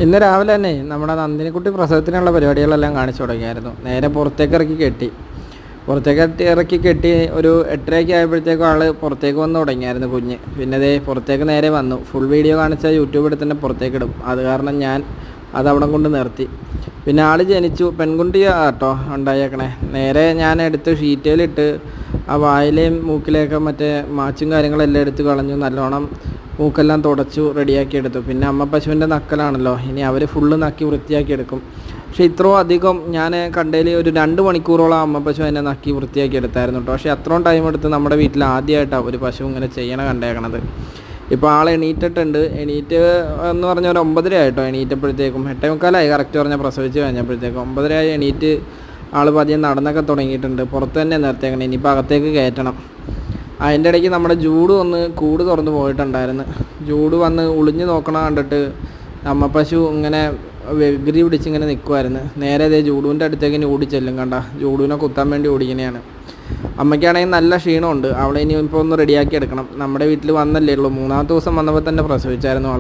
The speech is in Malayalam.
ഇന്ന് രാവിലെ തന്നെ നമ്മുടെ നന്ദിനിക്കുട്ടി പ്രസവത്തിനുള്ള പരിപാടികളെല്ലാം കാണിച്ചു തുടങ്ങിയായിരുന്നു. നേരെ പുറത്തേക്ക് ഇറക്കി കെട്ടി ഒരു 8:30 ആയപ്പോഴത്തേക്കും ആൾ പുറത്തേക്ക് വന്ന് തുടങ്ങിയായിരുന്നു കുഞ്ഞ്. പിന്നെ അതേ പുറത്തേക്ക് നേരെ വന്നു. ഫുൾ വീഡിയോ കാണിച്ചാൽ യൂട്യൂബ് എടുത്ത് തന്നെ പുറത്തേക്ക് ഇടും. അത് കാരണം ഞാൻ അതവിടെ കൊണ്ട് നിർത്തി. പിന്നെ ആൾ ജനിച്ചു, പെൺകുട്ടിയാണ് കേട്ടോ ഉണ്ടായേക്കണേ. നേരെ ഞാൻ എടുത്ത് ഷീറ്റയിലിട്ട് ആ വായിലെയും മൂക്കിലെയൊക്കെ മറ്റേ മാച്ചും കാര്യങ്ങളെല്ലാം എടുത്ത് കളഞ്ഞു. നല്ലോണം മൂക്കെല്ലാം തുടച്ചു റെഡിയാക്കി എടുത്തു. പിന്നെ അമ്മ പശുവിൻ്റെ നക്കലാണല്ലോ, ഇനി അവർ ഫുള്ള് നക്കി വൃത്തിയാക്കി എടുക്കും. പക്ഷേ ഇത്രയും അധികം ഞാൻ കണ്ടതിൽ ഒരു 2 മണിക്കൂറോളം അമ്മ പശു എന്നെ നക്കി വൃത്തിയാക്കി എടുത്തായിരുന്നു കേട്ടോ. പക്ഷേ അത്രയും ടൈം എടുത്ത് നമ്മുടെ വീട്ടിൽ ആദ്യമായിട്ടാണ് ഒരു പശു ഇങ്ങനെ ചെയ്യണ കണ്ടേക്കണത്. ഇപ്പോൾ ആൾ എണീറ്റിട്ടുണ്ട്. എണീറ്റ് എന്ന് പറഞ്ഞാൽ ഒരു 9:30 ആയിട്ടോ എണീറ്റപ്പോഴത്തേക്കും. 8:45 കറക്റ്റ് പറഞ്ഞാൽ പ്രസവിച്ച് കഴിഞ്ഞപ്പോഴത്തേക്കും 9:30 എണീറ്റ് ആൾ പതിയെ നടന്നൊക്കെ തുടങ്ങിയിട്ടുണ്ട്. പുറത്ത് തന്നെ നിർത്തിയേക്കണം, ഇനിയിപ്പോൾ അകത്തേക്ക് കയറ്റണം. അതിൻ്റെ ഇടയ്ക്ക് നമ്മുടെ ജൂഡ് ഒന്ന് കൂട് തുറന്ന് പോയിട്ടുണ്ടായിരുന്നു. ജൂഡ് വന്ന് ഒളിഞ്ഞ് നോക്കണ കണ്ടിട്ട് അമ്മ പശു ഇങ്ങനെ വെഗിരി പിടിച്ചിങ്ങനെ നിൽക്കുമായിരുന്നു. നേരെ അതേ ജൂഡുവിൻ്റെ അടുത്തേക്ക് ഇനി ഓടിച്ചെല്ലും. കണ്ട, ജൂഡുവിനെ കുത്താൻ വേണ്ടി ഓടിക്കണയാണ്. അമ്മയ്ക്കാണെങ്കിൽ നല്ല ക്ഷീണമുണ്ട്. അവളെ ഇനി ഇപ്പോൾ ഒന്ന് റെഡിയാക്കി എടുക്കണം. നമ്മുടെ വീട്ടിൽ വന്നല്ലേ ഉള്ളൂ, 3-ാമത്തെ ദിവസം വന്നപ്പോൾ തന്നെ പ്രസവിച്ചായിരുന്നു ആൾ.